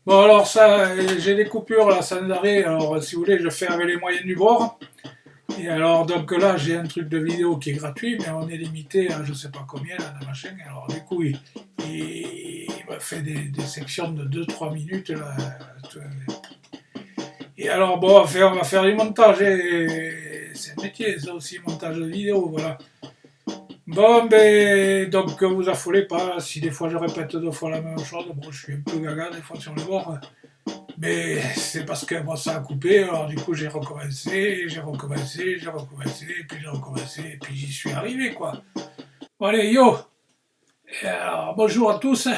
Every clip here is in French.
Bon alors ça, j'ai des coupures là, sans arrêt, alors si vous voulez je fais avec les moyens du bord. Et alors donc là j'ai un truc de vidéo qui est gratuit, mais on est limité à je sais pas combien là dans ma chaîne. Alors du coup il m'a fait des sections de 2-3 minutes là. Et alors bon on va faire du montage, c'est un métier ça aussi, montage de vidéo, voilà. Bon, ben, donc vous affolez pas, si des fois je répète 2 fois la même chose, bon, je suis un peu gaga des fois sur le bord, mais c'est parce que moi ça a coupé, alors du coup j'ai recommencé, et puis j'ai recommencé, et puis j'y suis arrivé quoi. Bon allez, yo. Et alors, bonjour à tous,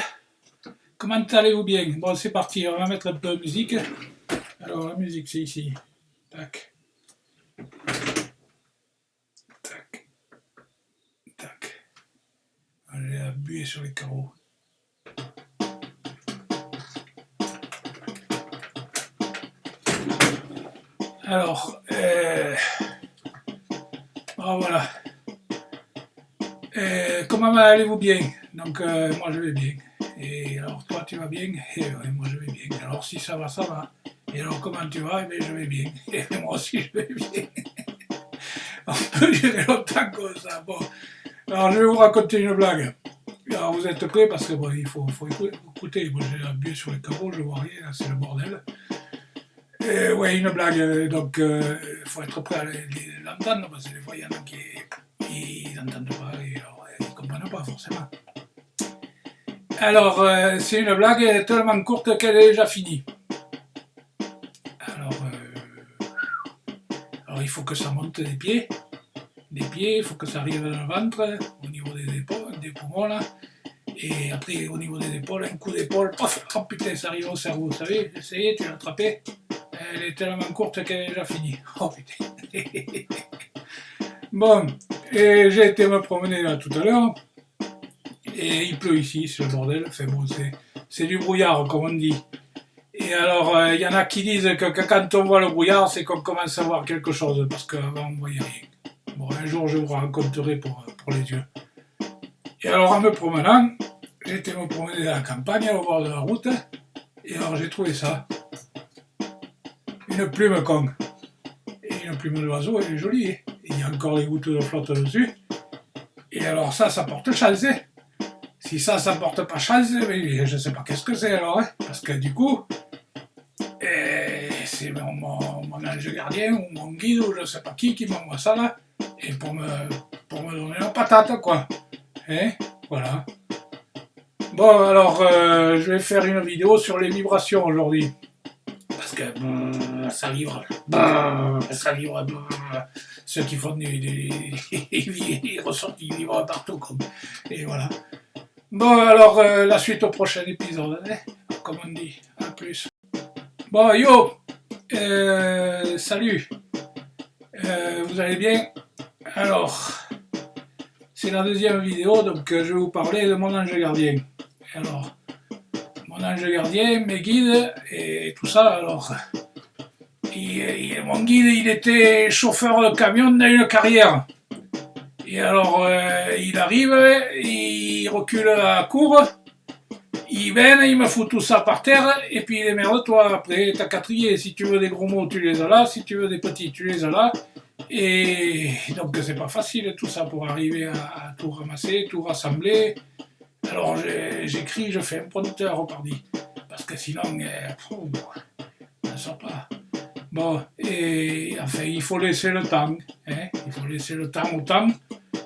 comment allez-vous bien? Bon c'est parti, on va mettre un peu de musique. Alors la musique c'est ici, tac, tac, tac. J'ai appuyé sur les carreaux. Alors, voilà. Comment allez-vous bien? Donc, moi je vais bien. Et alors, toi tu vas bien? Et moi je vais bien. Alors, si ça va, ça va. Et alors, comment tu vas? Eh bien, je vais bien. Et moi aussi je vais bien. On peut durer longtemps comme ça. Bon, alors je vais vous raconter une blague. Alors, vous êtes prêts? Parce que bon, il faut écouter. Moi j'ai appuyé sur les carreaux, je vois rien, là c'est le bordel. Ouais, une blague, donc il faut être prêt à l'entendre, parce que des fois il y en a qui n'entendent pas et alors, ils ne comprennent pas forcément. Alors, c'est une blague tellement courte qu'elle est déjà finie. Alors il faut que ça monte des pieds, il faut que ça arrive dans le ventre, au niveau des épaules, des poumons là. Et après, au niveau des épaules, un coup d'épaule, paf, oh putain, ça arrive au cerveau, vous savez, essayez, tu l'as attrapé. Elle est tellement courte qu'elle est déjà finie. Oh putain. Bon, et j'ai été me promener là tout à l'heure, et il pleut ici, c'est le bordel, enfin bon, c'est du brouillard, comme on dit. Et alors, il y en a qui disent que quand on voit le brouillard, c'est qu'on commence à voir quelque chose, parce qu'avant on ne voyait rien. Bon, un jour je vous raconterai pour les yeux. Et alors, en me promenant, j'ai été me promener dans la campagne, au bord de la route, et alors j'ai trouvé ça. Une plume con. Et une plume d'oiseau, elle est jolie, hein. Il y a encore les gouttes de flotte dessus. Et alors ça porte chance. Hein. Si ça porte pas chance, je sais pas qu'est-ce que c'est alors. Hein. Parce que du coup, c'est mon ange gardien ou mon guide ou je sais pas qui m'envoie ça là. Et pour me donner la patate quoi. Hein, voilà. Bon alors, je vais faire une vidéo sur les vibrations aujourd'hui. Parce que ça vibre. Ça vibre. Ceux qui font des ressorties vibrent partout. Et voilà. Bon, alors, la suite au prochain épisode, hein, comme on dit. À plus. Bon, yo, salut. Vous allez bien? Alors, c'est la deuxième vidéo, donc je vais vous parler de mon ange gardien. Alors, mon ange gardien, mes guides et tout ça, alors... mon guide, il était chauffeur de camion dans une carrière. Et alors, il arrive, il recule à court, il vient, il me fout tout ça par terre, et puis démerde-toi, après, t'as qu'à trier. Si tu veux des gros mots, tu les as là, si tu veux des petits, tu les as là. Et donc, c'est pas facile tout ça pour arriver à tout ramasser, tout rassembler. Alors, j'écris, je fais un prompteur, pardi. Parce que sinon, ça ne sort pas. Bon, et enfin, il faut laisser le temps, hein, il faut laisser le temps au temps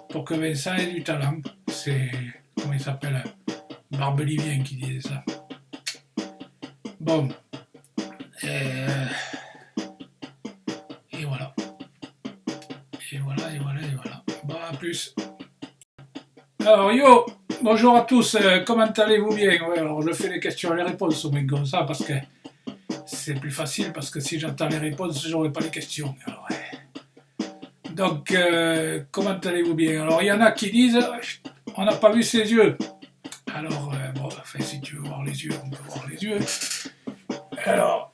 pour que Vincent ait du talent. C'est, comment il s'appelle, Barbelivien qui disait ça. Bon, et voilà. Et voilà. Bon, à plus. Alors, yo, bonjour à tous, comment allez-vous bien? Ouais, alors je fais les questions et les réponses au moins comme ça parce que c'est plus facile, parce que si j'entends les réponses, j'aurai pas les questions. Alors, ouais. Donc, comment allez-vous bien? Alors, il y en a qui disent, on n'a pas vu ses yeux. Alors, bon, enfin, si tu veux voir les yeux, on peut voir les yeux. Alors,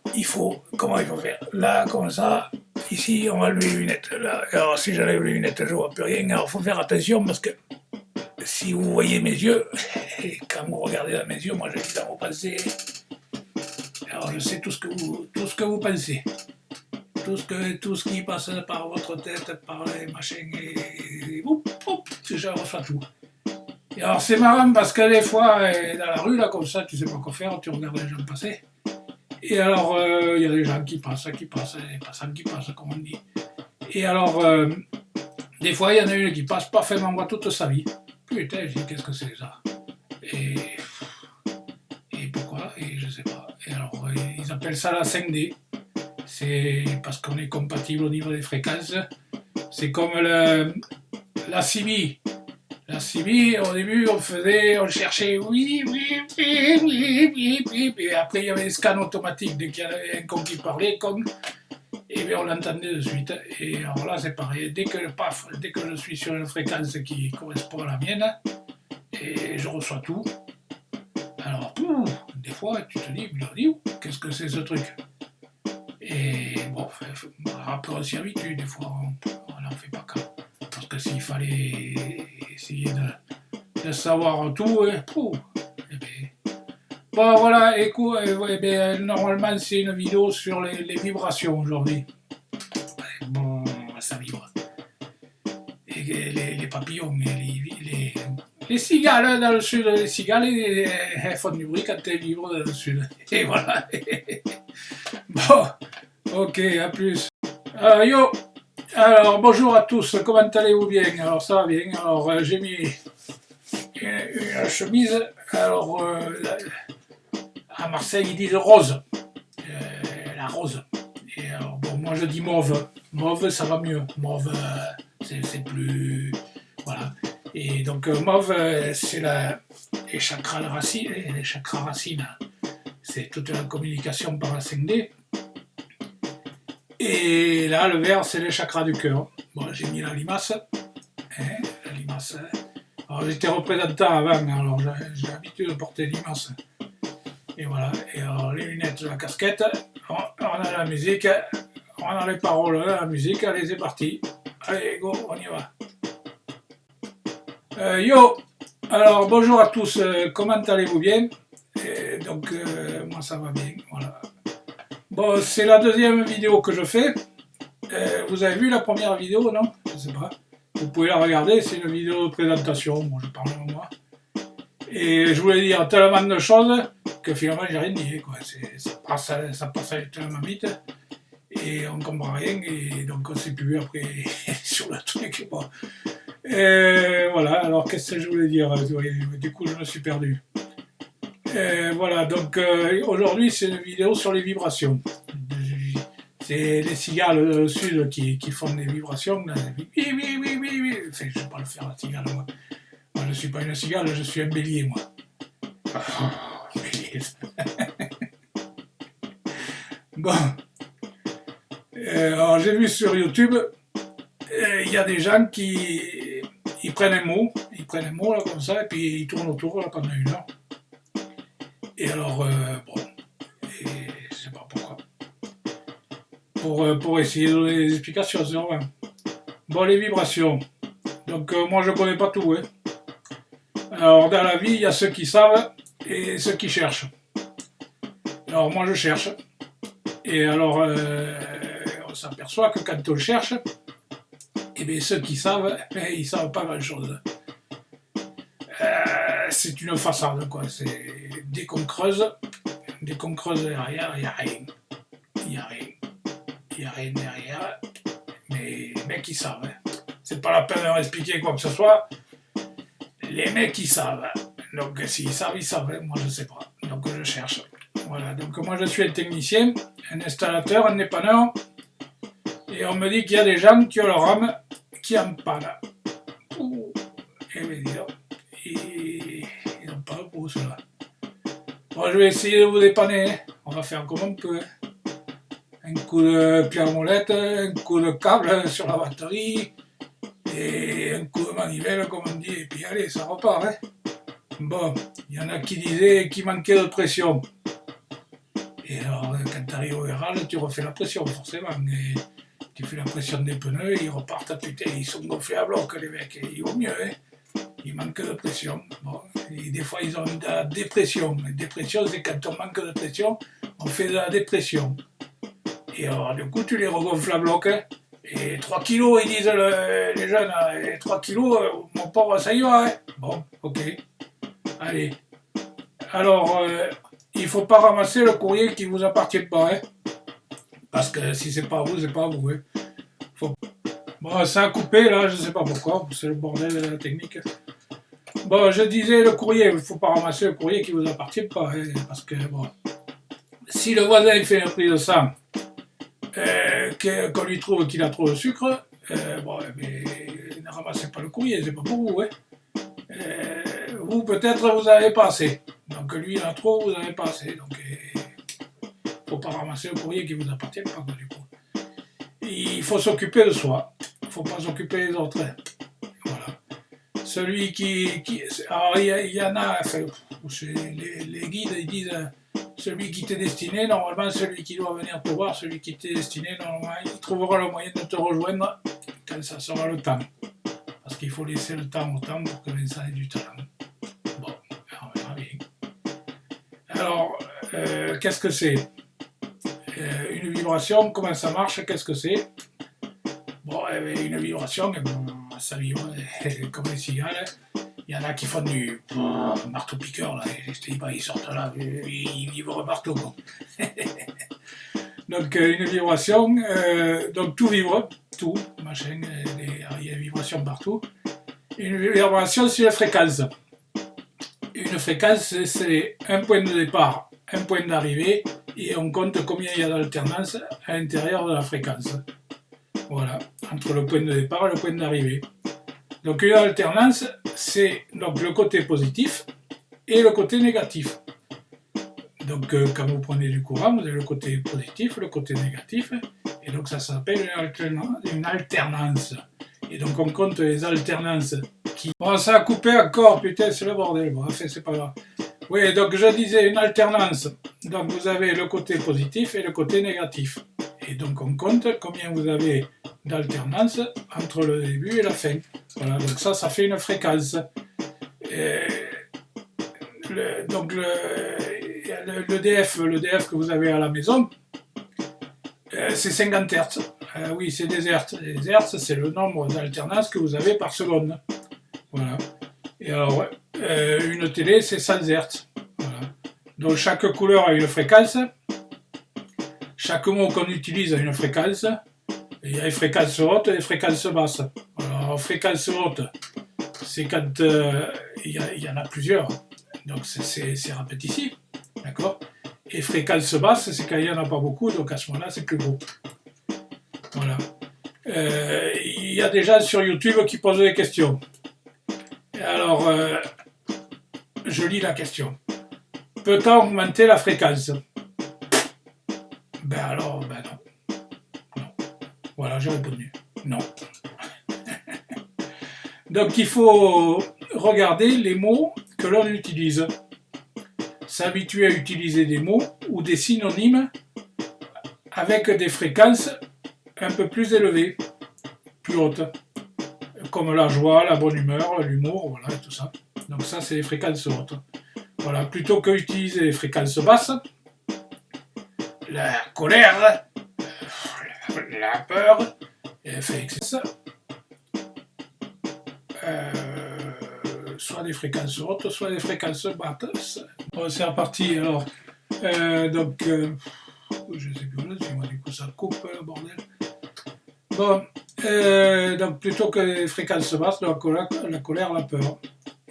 comment il faut faire? Là, comme ça, ici, on va lever les lunettes. Là, alors, si j'enlève les lunettes, je vois plus rien. Alors, il faut faire attention, parce que si vous voyez mes yeux, et quand vous regardez dans mes yeux, moi, j'ai évidemment pensé... Alors je sais tout ce que vous pensez. Tout ce qui passe par votre tête, par les machins, et je reçois tout. Et alors c'est marrant parce que des fois, dans la rue, là, comme ça, tu sais pas quoi faire, tu regardes les gens passer. Et alors, il y a des gens qui passent, des passants qui passent, comme on dit. Et alors, des fois, il y en a une qui passe pas fait m'envoie toute sa vie. Putain, je dis, qu'est-ce que c'est ça? Et pourquoi? Et je sais pas. Et alors, ils appellent ça la 5D. C'est parce qu'on est compatible au niveau des fréquences. C'est comme la CB. La CB, au début, on cherchait oui, et après il y avait les scans automatiques. Dès qu'il y avait un con qui parlait, et bien on l'entendait de suite. Et alors là, c'est pareil. Dès que je suis sur une fréquence qui correspond à la mienne, et je reçois tout. Alors, des fois, tu te dis, qu'est-ce que c'est ce truc? Et bon, après on s'y habitue, des fois, on n'en fait pas cas. Parce que s'il fallait essayer de savoir tout, et bien. Bon, voilà, écoute, normalement, c'est une vidéo sur les vibrations aujourd'hui. Bon, ça vibre. Et les papillons, les cigales dans le sud, les cigales, elles font du bruit quand elles vibrent dans le sud. Et voilà. Bon, ok, à plus. Yo, alors bonjour à tous, comment allez-vous bien? Alors ça va bien, alors j'ai mis une chemise, alors à Marseille ils disent rose, la rose. Et alors bon, moi je dis mauve, mauve ça va mieux, mauve c'est plus, voilà. Et donc mauve c'est les chakras racines, c'est toute la communication par la 5D. Et là, le vert, c'est les chakras du cœur. Bon, j'ai mis la limace. La limace. Alors, j'étais représentant avant, alors j'ai l'habitude de porter limace. Et voilà. Et alors, les lunettes, la casquette. On a la musique. On a les paroles, la musique. Allez, c'est parti. Allez, go, on y va. Yo! Alors, bonjour à tous. Comment allez-vous bien? Et donc, moi, ça va bien. Voilà. Bon, c'est la deuxième vidéo que je fais. Vous avez vu la première vidéo, non? Je sais pas. Vous pouvez la regarder, c'est une vidéo de présentation. Moi, je parle de moi. Et je voulais dire tellement de choses que finalement, j'ai rien dit. Quoi. Ça passe tellement vite. Et on comprend rien. Et donc, on ne sait plus après sur le truc. Bon. Voilà, alors qu'est-ce que je voulais dire? Du coup, je me suis perdu. Voilà, donc aujourd'hui c'est une vidéo sur les vibrations. C'est les cigales dans le sud qui font des vibrations. Oui. Enfin, je ne vais pas le faire la cigale, moi. Moi, je ne suis pas une cigale, je suis un bélier, moi. Bélier. Bon. Alors, j'ai vu sur YouTube, il y a des gens qui prennent un mot là, comme ça, et puis ils tournent autour là, pendant 1 heure. Et alors, bon, je ne sais pas pourquoi. Pour essayer de donner des explications, c'est normal. Bon, les vibrations. Donc, moi, je ne connais pas tout. Hein. Alors, dans la vie, il y a ceux qui savent et ceux qui cherchent. Alors, moi, je cherche. Et alors, on s'aperçoit que quand on cherche, eh bien, ceux qui savent, ils ne savent pas grand-chose. C'est une façade, quoi. Dès qu'on creuse derrière, il n'y a rien. Il n'y a rien derrière. Mais les mecs, ils savent. Hein. C'est pas la peine de leur expliquer quoi que ce soit. Les mecs, ils savent. Donc, s'ils savent, ils savent. Moi, je ne sais pas. Donc, je cherche. Voilà. Donc, moi, je suis un technicien, un installateur, un dépanneur. Et on me dit qu'il y a des gens qui ont leur âme qui en panne. Et veut dire, ils n'ont pas le pouce là. Bon, je vais essayer de vous dépanner. Hein. On va faire comme on peut. Hein. Un coup de pierre molette, un coup de câble sur la batterie et un coup de manivelle, comme on dit. Et puis allez, ça repart. Hein. Bon, il y en a qui disaient qu'il manquait de pression. Et alors, quand tu arrives au virage, tu refais la pression, forcément. Et tu fais la pression des pneus, ils repartent, putain, ils sont gonflés à bloc, les mecs. Ils vont mieux, hein. Ils manquent de pression. Bon, et des fois, ils ont de la dépression. La dépression, c'est quand on manque de pression, on fait de la dépression. Et alors, du coup, tu les regonfles à bloc. Hein. Et 3 kilos, ils disent les jeunes, et 3 kilos, mon pauvre, ça y va. Hein. Bon, ok. Allez. Alors, il ne faut pas ramasser le courrier qui ne vous appartient pas. Hein. Parce que si c'est pas à vous, c'est pas à vous. Hein. Bon, ça a coupé là, je sais pas pourquoi, c'est le bordel de la technique. Bon, je disais le courrier, il ne faut pas ramasser le courrier qui ne vous appartient pas. Hein, parce que, bon, si le voisin fait un prix de sang, qu'on lui trouve qu'il a trop de sucre, bon, mais ne ramassez pas le courrier, c'est pas pour vous. Hein. Vous, peut-être, vous n'avez pas assez. Donc, lui, il a trop, vous n'avez pas assez. Donc, faut pas ramasser le courrier qui vous appartient pas, quoi, du coup. Il faut s'occuper de soi. Il ne faut pas s'occuper des autres. Hein. Voilà. Celui alors, il y en a, enfin, les guides, ils disent, celui qui t'est destiné, normalement, celui qui doit venir te voir, celui qui t'est destiné, normalement, il trouvera le moyen de te rejoindre quand ça sera le temps. Parce qu'il faut laisser le temps au temps pour que Vincent ait du talent. Bon, on verra bien. Alors, qu'est-ce que c'est une vibration, comment ça marche, qu'est-ce que c'est? Bon, une vibration, ça vibre comme les cigales. Il y en a qui font du marteau-piqueur, là, ils sortent là, ils vibrent partout. Bon. Donc, une vibration, donc tout vibre, tout, machin, il y a des vibrations partout. Une vibration, c'est la fréquence. Une fréquence, c'est un point de départ, un point d'arrivée, et on compte combien il y a d'alternance à l'intérieur de la fréquence. Voilà, entre le point de départ et le point d'arrivée. Donc une alternance, c'est donc le côté positif et le côté négatif. Donc quand vous prenez du courant, vous avez le côté positif, le côté négatif, et donc ça s'appelle une alternance. Et donc on compte les alternances qui... Bon, ça a coupé encore, putain, c'est le bordel. Bon, enfin, c'est pas grave. Oui, donc je disais une alternance. Donc vous avez le côté positif et le côté négatif. Et donc on compte combien vous avez d'alternance entre le début et la fin. Voilà, donc ça fait une fréquence. Donc le DF que vous avez à la maison, c'est 50 Hz. Oui, c'est des Hertz. Les Hertz, c'est le nombre d'alternances que vous avez par seconde. Voilà. Et alors, une télé, c'est 100 Hz. Voilà. Donc chaque couleur a une fréquence. Chaque mot qu'on utilise a une fréquence. Il y a les fréquences hautes et les fréquences basses. Alors, fréquence haute, c'est quand il y en a plusieurs. Donc c'est répétitif. D'accord ? Et fréquence basse, c'est quand il n'y en a pas beaucoup. Donc à ce moment-là, c'est plus gros. Voilà. Il y a des gens sur YouTube qui posent des questions. Et alors, je lis la question. Peut-on augmenter la fréquence ? Ben alors, ben non. Non. Voilà, j'ai répondu. Non. Donc il faut regarder les mots que l'on utilise. S'habituer à utiliser des mots ou des synonymes avec des fréquences un peu plus élevées, plus hautes, comme la joie, la bonne humeur, l'humour, voilà, tout ça. Donc ça, c'est les fréquences hautes. Voilà, plutôt que utiliser les fréquences basses, la colère, la peur, ça. Soit des fréquences hautes, soit des fréquences basses. Bon, c'est reparti, alors. Donc, je sais plus où là, moi, du coup, ça coupe, bordel. Bon, donc, plutôt que les fréquences basses, la colère, la peur.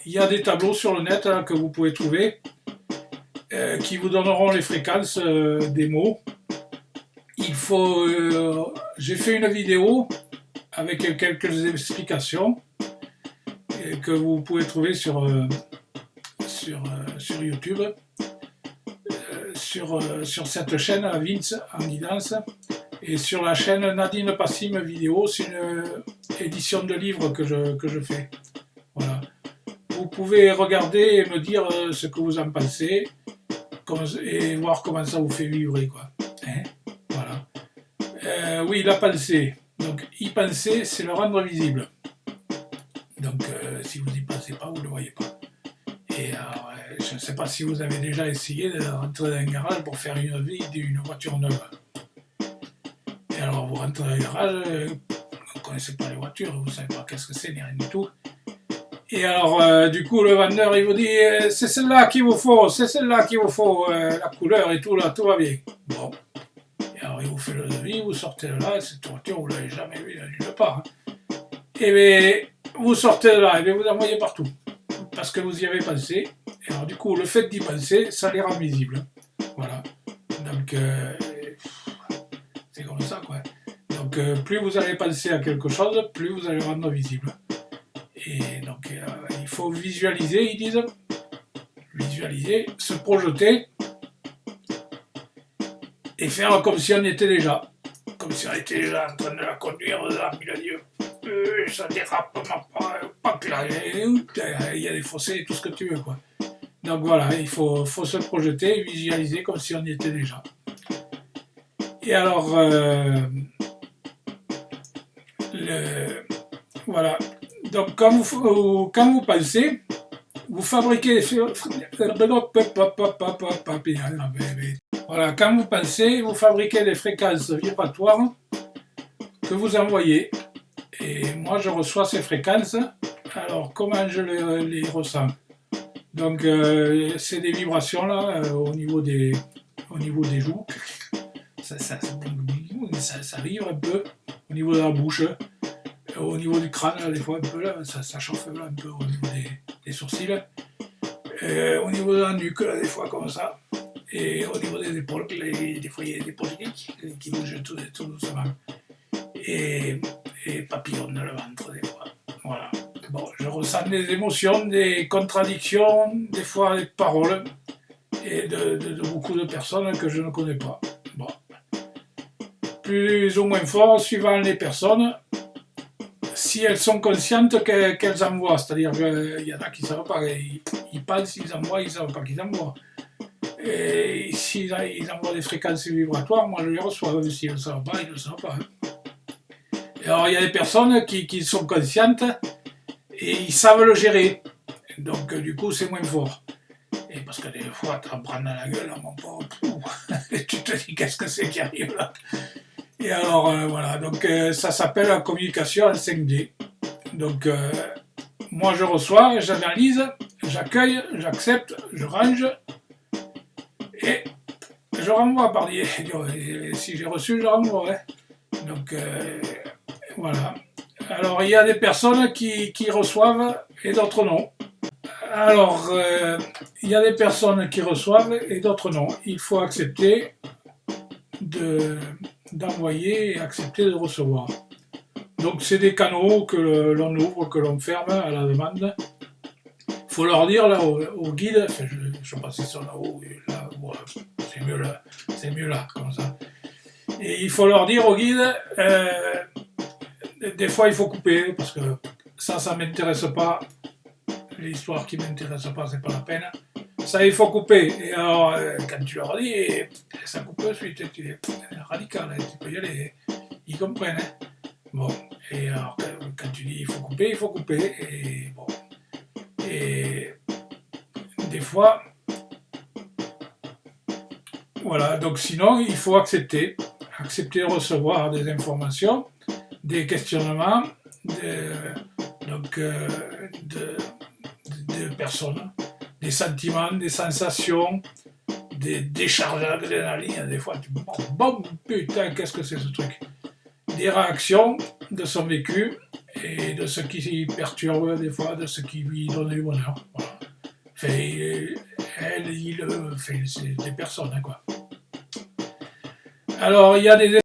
Il y a des tableaux sur le net là, que vous pouvez trouver qui vous donneront les fréquences des mots. Il faut... j'ai fait une vidéo avec quelques explications que vous pouvez trouver sur YouTube, sur cette chaîne Vince en guidance, et sur la chaîne Nadine Passim Vidéo, c'est une édition de livre que je fais. Voilà. Vous pouvez regarder et me dire ce que vous en pensez, et voir comment ça vous fait vibrer, quoi. Hein, voilà. Oui, la pensée. Donc, y penser, c'est le rendre visible. Donc, si vous n'y pensez pas, vous ne le voyez pas. Et alors, Je ne sais pas si vous avez déjà essayé de rentrer dans un garage pour faire une visite d'une voiture neuve. Et alors vous rentrez dans le garage, vous ne connaissez pas les voitures, vous ne savez pas qu'est-ce que c'est, ni rien du tout. Et alors du coup le vendeur il vous dit c'est celle-là qu'il vous faut, c'est celle-là qu'il vous faut, la couleur et tout là, tout va bien. Bon. Et alors il vous fait le devis, vous sortez de là, cette voiture vous ne l'avez jamais vue nulle part. Hein. Et bien vous sortez de là, et bien vous en voyez partout. Parce que vous y avez pensé. Et alors du coup le fait d'y penser, ça les rend visibles. Voilà. Donc c'est comme ça quoi. Donc plus vous allez penser à quelque chose, plus vous allez le rendre visible. Et donc il faut visualiser, ils disent. Visualiser, se projeter et faire comme si on était déjà. Comme si on était déjà en train de la conduire dans le milieu. Ça dérape, pas là, il y a des fossés, tout ce que tu veux quoi. Donc voilà, il faut se projeter, visualiser comme si on y était déjà. Et alors, voilà. Donc quand vous pensez, vous fabriquez voilà, quand vous pensez, vous fabriquez des fréquences vibratoires que vous envoyez. Et moi, je reçois ces fréquences. Alors, comment je les ressens? Donc, c'est des vibrations là, au niveau des joues. Ça vibre un peu au niveau de la bouche, au niveau du crâne, là, des fois un peu là, ça chauffe là, un peu au niveau des sourcils, au niveau de la nuque, là, des fois comme ça, et au niveau des épaules, des fois il y a des épaules qui bougent tout doucement, et papillonnent le ventre des fois. Voilà. Bon, je ressens des émotions, des contradictions, des fois des paroles, et de beaucoup de personnes que je ne connais pas. Bon. Plus ou moins fort, suivant les personnes, si elles sont conscientes qu'elles envoient. C'est-à-dire qu'il y en a qui ne savent pas, ils pensent, ils envoient, ils ne savent pas qu'ils envoient. Et s'ils envoient des fréquences vibratoires, moi je les reçois. S'ils ne le savent pas, ils ne le savent pas. Et alors il y a des personnes qui sont conscientes et ils savent le gérer. Donc du coup c'est moins fort. Et parce que des fois tu en prends dans la gueule, mon pauvre, et tu te dis qu'est-ce que c'est qui arrive là. Et alors voilà, donc ça s'appelle la communication en 5D. Donc moi je reçois, j'analyse, j'accueille, j'accepte, je range et je renvoie par les. Si j'ai reçu, je renvoie. Hein. Donc voilà. Alors il y a des personnes qui reçoivent et d'autres non. Alors il y a des personnes qui reçoivent et d'autres non. Il faut accepter d'envoyer et accepter de recevoir. Donc c'est des canaux que l'on ouvre, que l'on ferme à la demande. Il faut leur dire là au guide, enfin, je ne sais pas si c'est là-haut, là, voilà, c'est mieux là, comme ça. Et il faut leur dire au guide, des fois il faut couper, parce que ça m'intéresse pas, l'histoire qui m'intéresse pas, c'est pas la peine. Ça, il faut couper. Et alors, quand tu leur dis, ça coupe de suite, tu es radical, hein, tu peux y aller. Ils comprennent. Hein. Bon, et alors, quand tu dis il faut couper. Et bon. Et des fois, voilà, donc sinon, il faut accepter de recevoir des informations, des questionnements, de personnes. Des sentiments, des sensations, des décharges d'adrénaline, des fois tu bon putain qu'est-ce que c'est ce truc. Des réactions de son vécu et de ce qui perturbe des fois, de ce qui lui donne du bonheur. Voilà. C'est des personnes hein, quoi. Alors il y a des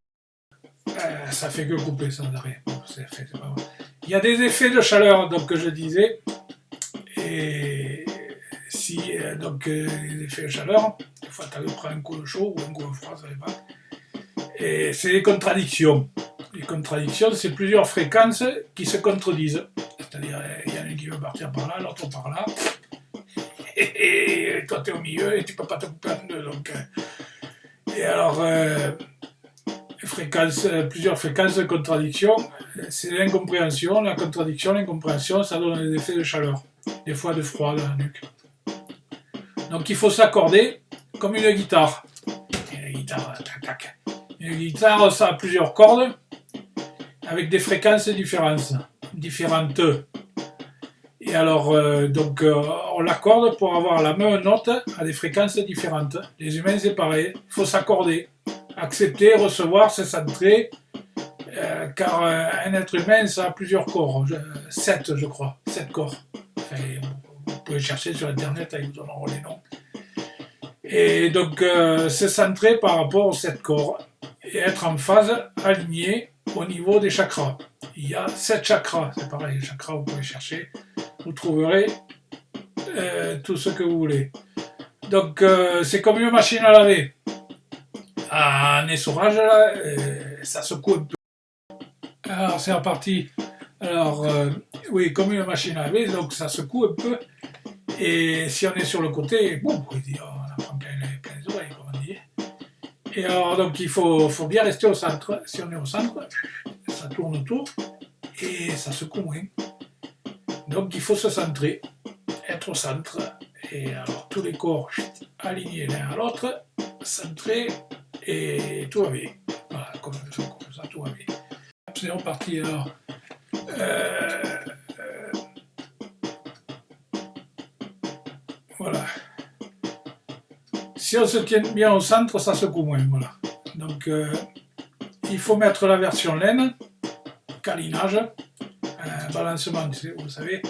ça fait que couper ça d'arrêt. Bon, c'est pas vrai. Il y a des effets de chaleur donc que je disais et si donc les effets de chaleur, des fois tu prends un coup de chaud ou un coup de froid, ça dépend. Et c'est les contradictions. Les contradictions, c'est plusieurs fréquences qui se contredisent. C'est-à-dire, il y en a une qui veut partir par là, l'autre par là. Et toi, tu es au milieu et tu ne peux pas te couper en deux. Donc, et alors, plusieurs fréquences de contradiction, c'est l'incompréhension. La contradiction, l'incompréhension, ça donne des effets de chaleur. Des fois de froid dans la nuque. Donc il faut s'accorder comme une guitare. Et la guitare, tac, tac. Une guitare, ça a plusieurs cordes avec des fréquences différentes. Et alors, on l'accorde pour avoir la même note à des fréquences différentes. Les humains, c'est pareil. Il faut s'accorder. Accepter, recevoir, se centrer. Car un être humain, ça a plusieurs corps. 7, je crois. 7 corps. Enfin, vous pouvez chercher sur Internet, ils vous donneront les noms. Et donc, se centrer par rapport aux 7 corps. Et être en phase, aligné au niveau des chakras. Il y a 7 chakras. C'est pareil, les chakras, vous pouvez chercher. Vous trouverez tout ce que vous voulez. Donc, c'est comme une machine à laver. Un essorage, là, ça secoue un peu. Alors, c'est reparti. Alors, oui, comme une machine à laver, donc ça secoue un peu. Et si on est sur le côté, boum, on apprend plein les oreilles, comme on dit. Et alors, donc, il faut bien rester au centre. Si on est au centre, ça tourne autour et ça secoue moins. Donc, il faut se centrer, être au centre. Et alors, tous les corps alignés l'un à l'autre, centrés, et tout va bien. Voilà, comme ça, tout va bien. C'est reparti alors. Voilà. Si on se tient bien au centre, ça secoue moins. Voilà. Donc, il faut mettre la version laine, câlinage, balancement, vous savez,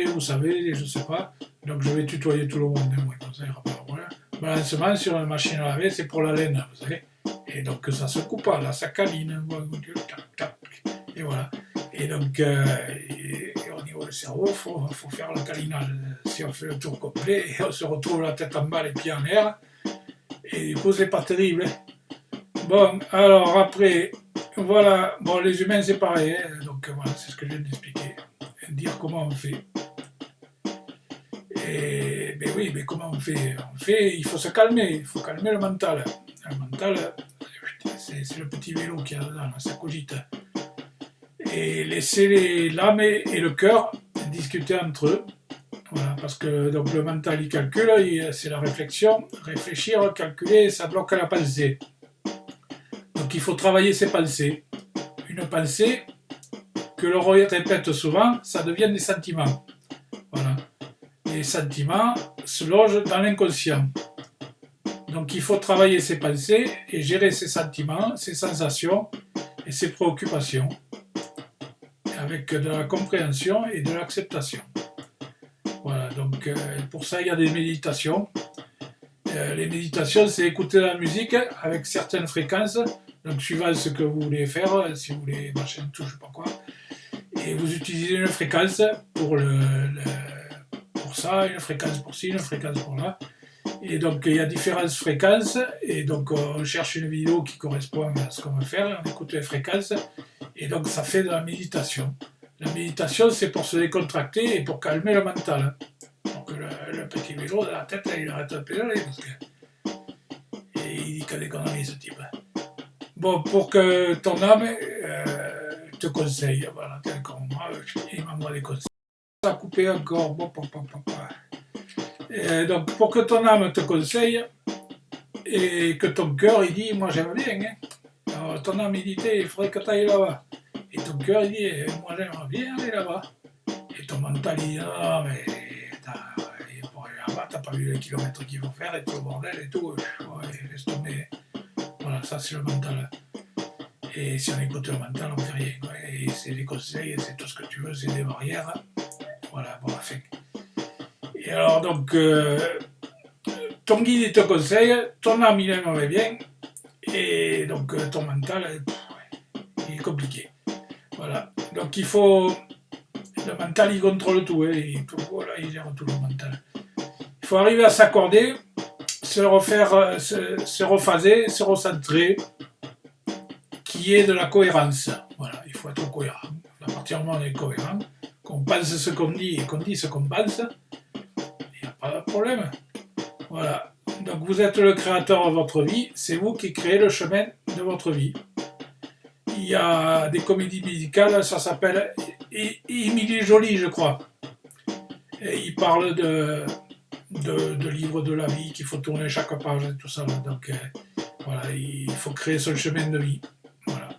vous savez, je sais pas. Donc, je vais tutoyer tout le monde, moi, comme ça, il n'y aura pas de problème. Balancement sur une machine à laver, c'est pour la laine, vous savez. Et donc, ça se coupe pas, là, ça câline. Et voilà. Et donc, au niveau du cerveau, il faut faire le câlinage. Si on fait le tour complet, et on se retrouve la tête en bas, les pieds en l'air. Et du coup, c'est pas terrible. Bon, alors après, voilà. Bon, les humains, c'est pareil. Hein. Donc, voilà, c'est ce que je viens d'expliquer. Dire comment on fait. Et ben oui, mais comment on fait? Il faut se calmer. Il faut calmer le mental. Le mental, c'est le petit vélo qu'il y a dedans, ça cogite. Et laisser l'âme et le cœur discuter entre eux. Voilà, parce que donc, le mental il calcule, c'est la réflexion. Réfléchir, calculer, ça bloque la pensée. Donc il faut travailler ses pensées. Une pensée que l'on répète souvent, ça devient des sentiments. Voilà. Les sentiments se logent dans l'inconscient. Donc il faut travailler ses pensées et gérer ses sentiments, ses sensations et ses préoccupations avec de la compréhension et de l'acceptation. Voilà, donc pour ça il y a des méditations. Les méditations, c'est écouter la musique avec certaines fréquences, donc suivant ce que vous voulez faire, si vous voulez marcher une touche, je sais pas quoi, et vous utilisez une fréquence pour pour ça, une fréquence pour ci, une fréquence pour là. Et donc il y a différentes fréquences, et donc on cherche une vidéo qui correspond à ce qu'on veut faire, on écoute les fréquences, et donc ça fait de la méditation. La méditation, c'est pour se décontracter et pour calmer le mental. Donc le petit vélo dans la tête, il arrête de pédaler, parce que... Et il dit qu'il y a des conneries, ce type. Bon, pour que ton âme te conseille, voilà, tel comme moi, il m'envoie des conseils. Ça a coupé encore, bon, donc pour que ton âme te conseille, et que ton cœur, il dit, moi j'aime bien, hein. Alors ton âme, il dit, il faudrait que tu ailles là-bas. Et ton cœur, il dit, moi j'aimerais bien aller là-bas. Et ton mental, il dit, non, mais pour aller là-bas, t'as pas vu les kilomètres qu'il faut faire et tout le bordel et tout. Ouais, laisse tomber. Voilà, ça c'est le mental. Et si on écoute le mental, on ne fait rien. Quoi. Et c'est des conseils, c'est tout ce que tu veux, c'est des barrières. Voilà, bon, fait. Et alors, donc, ton guide, il te conseille, ton âme, il aimerait bien. Et donc, ton mental, il est compliqué. Voilà. Donc, il faut. Le mental, il contrôle tout. Hein, voilà, il gère tout le mental. Il faut arriver à s'accorder, se refaire, se rephaser, se recentrer, qu'il y ait de la cohérence. Voilà, il faut être cohérent. À partir du moment où on est cohérent, qu'on pense ce qu'on dit et qu'on dit ce qu'on pense, il n'y a pas de problème. Voilà. Donc vous êtes le créateur de votre vie, c'est vous qui créez le chemin de votre vie. Il y a des comédies musicales, ça s'appelle Émilie Jolie, je crois. Et il parle de livres de la vie qu'il faut tourner chaque page et tout ça. Là. Donc voilà, il faut créer son chemin de vie. Voilà.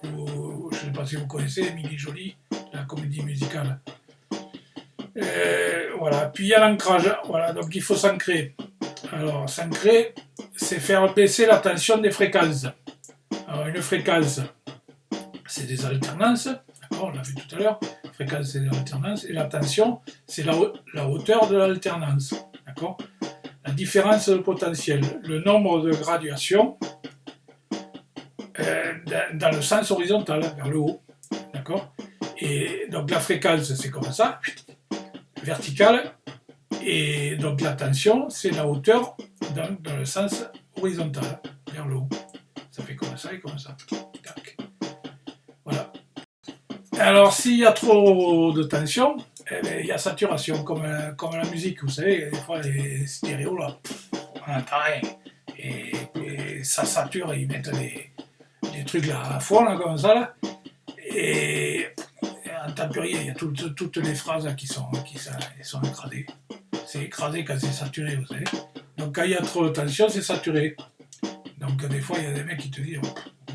Je ne sais pas si vous connaissez Émilie Joly, la comédie musicale. Voilà. Puis il y a l'ancrage. Voilà, donc il faut s'ancrer. Alors s'ancrer, c'est faire baisser la tension des fréquences. Alors une fréquence, c'est des alternances, d'accord, on l'a vu tout à l'heure, fréquence c'est des alternances, et la tension, c'est la hauteur de l'alternance, d'accord. La différence de potentiel, le nombre de graduations dans le sens horizontal, vers le haut, d'accord. Et donc la fréquence, c'est comme ça, verticale, et donc la tension, c'est la hauteur dans le sens horizontal, vers le haut. Ça fait comme ça et comme ça. Tac. Voilà. Alors, s'il y a trop de tension, il y a saturation, comme la musique, vous savez, des fois, les stéréos, là, on entend rien. Et ça sature, ils mettent des trucs là à fond, là, comme ça, là. Et on n'entend plus rien. Il y a toutes les phrases qui sont écrasées. C'est écrasé quand c'est saturé, vous savez. Donc, quand il y a trop de tension, c'est saturé. Donc des fois, il y a des mecs qui te disent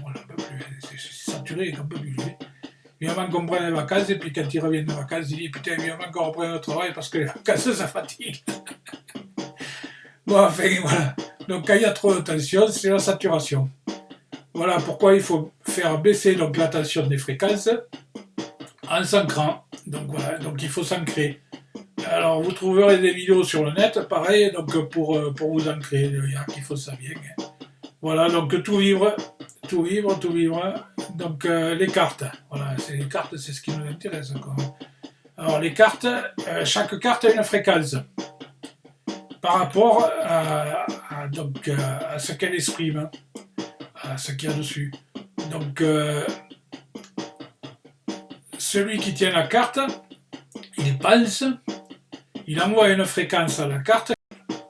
on n'en peut plus, c'est saturé, on n'en peut plus. Évidemment qu'on prenne les vacances, et puis quand ils reviennent de vacances, ils disent putain, évidemment qu'on reprenne le travail parce que les vacances, ça fatigue. Bon, enfin, voilà. Donc quand il y a trop de tension, c'est la saturation. Voilà pourquoi il faut faire baisser donc, la tension des fréquences en s'ancrant. Donc voilà, donc il faut s'ancrer. Alors vous trouverez des vidéos sur le net, pareil, donc pour vous ancrer, il y a qu'il faut ça bien. Voilà, donc tout vivre. Donc les cartes, voilà, les cartes, c'est ce qui nous intéresse. Quoi. Alors les cartes, chaque carte a une fréquence par rapport donc, à ce qu'elle exprime, à ce qu'il y a dessus. Donc celui qui tient la carte, il pense, il envoie une fréquence à la carte.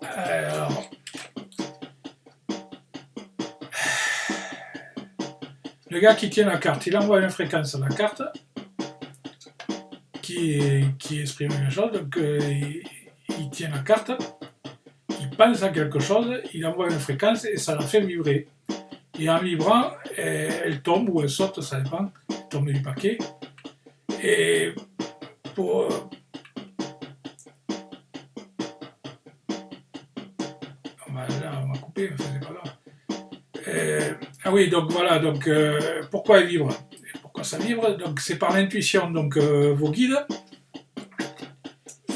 Alors, le gars qui tient la carte, il envoie une fréquence à la carte qui exprime une chose, donc il tient la carte, il pense à quelque chose, il envoie une fréquence et ça la fait vibrer. Et en vibrant, elle tombe ou elle saute, ça dépend, elle tombe du paquet. Et pour... Là, on m'a coupé, mais c'est pas grave. Ah oui, donc voilà, donc pourquoi elle vibre ? Pourquoi ça vibre ? Donc c'est par l'intuition, donc vos guides,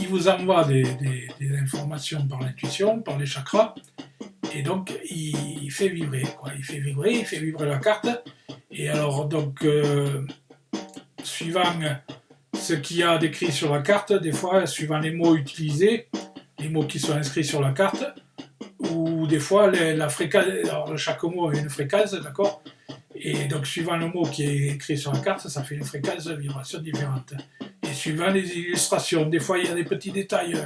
ils vous envoient des informations par l'intuition, par les chakras, et donc il fait vibrer, quoi. Il fait vibrer la carte, et alors donc suivant ce qu'il y a décrit sur la carte, des fois, suivant les mots utilisés, les mots qui sont inscrits sur la carte, ou des fois la fréquence, alors chaque mot a une fréquence, d'accord, et donc suivant le mot qui est écrit sur la carte, ça fait une fréquence de vibration différente. Et suivant les illustrations, des fois il y a des petits détails,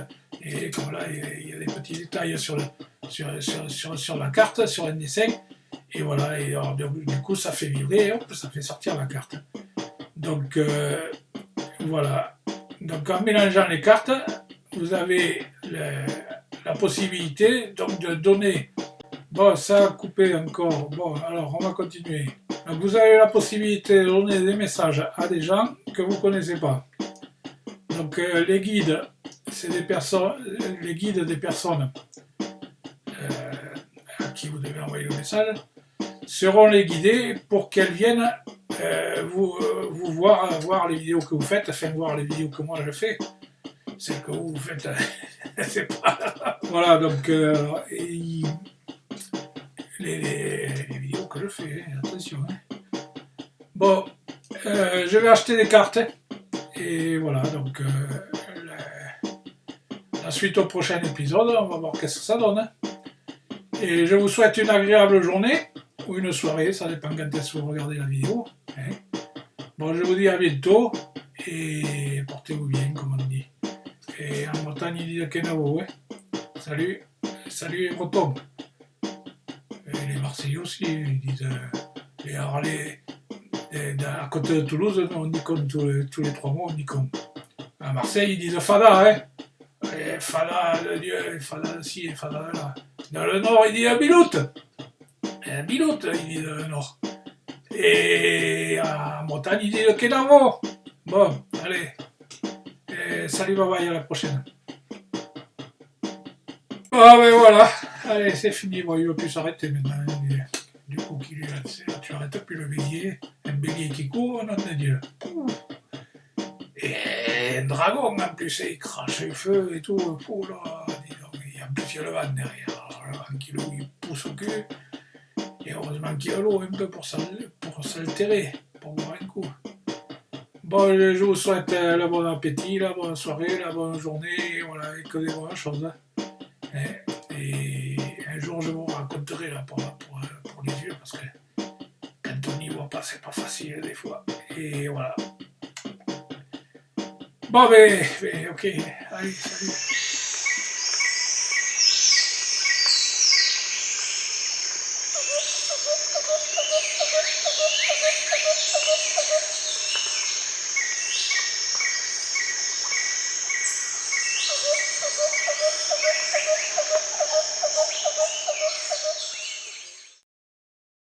et comme là il y a des petits détails sur la carte, sur un dessin, et voilà, et alors, du coup ça fait vibrer, et hop, ça fait sortir la carte. Donc voilà, donc en mélangeant les cartes, vous avez la possibilité donc de donner. Bon, ça a coupé encore. Bon, alors on va continuer. Donc vous avez la possibilité de donner des messages à des gens que vous ne connaissez pas. Donc les guides, c'est des personnes, les guides des personnes à qui vous devez envoyer le message seront les guidés pour qu'elles viennent vous voir les vidéos que vous faites, enfin voir les vidéos que moi je fais. Celles que vous faites, c'est pas... Voilà, donc les vidéos que je fais, attention. Hein. Bon, je vais acheter des cartes. Et voilà, donc la suite au prochain épisode, on va voir qu'est-ce que ça donne. Et je vous souhaite une agréable journée, ou une soirée, ça dépend quand est-ce que vous regardez la vidéo. Hein. Bon, je vous dis à bientôt, et portez-vous bien, comme on dit. Et en Bretagne, ils disent Kenavo, hein. Salut les Bretons. Et les Marseillais aussi, ils disent... à côté de Toulouse, on dit comme tous les 3 mois, on dit comme. À Marseille, ils disent Fada, hein. Fada de Dieu, Fada de ci, Fada de là. Dans le nord, il dit la biloute. La biloute, il dit dans le nord. Et en montagne, il dit le Kenavo. Bon, allez. Salut, bye bye, à la prochaine. Ah ben voilà, allez, c'est fini. Bon, il ne veut plus s'arrêter maintenant. Du coup, tu arrêtes plus le bélier. Un bélier qui court, nom de Dieu. Et un dragon en plus, il crache le feu et tout. Oh là, dis donc, et en plus, il y a le vent derrière. Alors, le vent qui lui pousse au cul. Et heureusement qu'il y a l'eau un peu pour s'altérer, pour boire un coup. Bon, je vous souhaite le bon appétit, la bonne soirée, la bonne journée, voilà, et que des bonnes choses. Et un jour, je vous raconterai là, pour les yeux, parce que quand on n'y voit pas, c'est pas facile des fois. Et voilà. Bon, ok, allez, salut.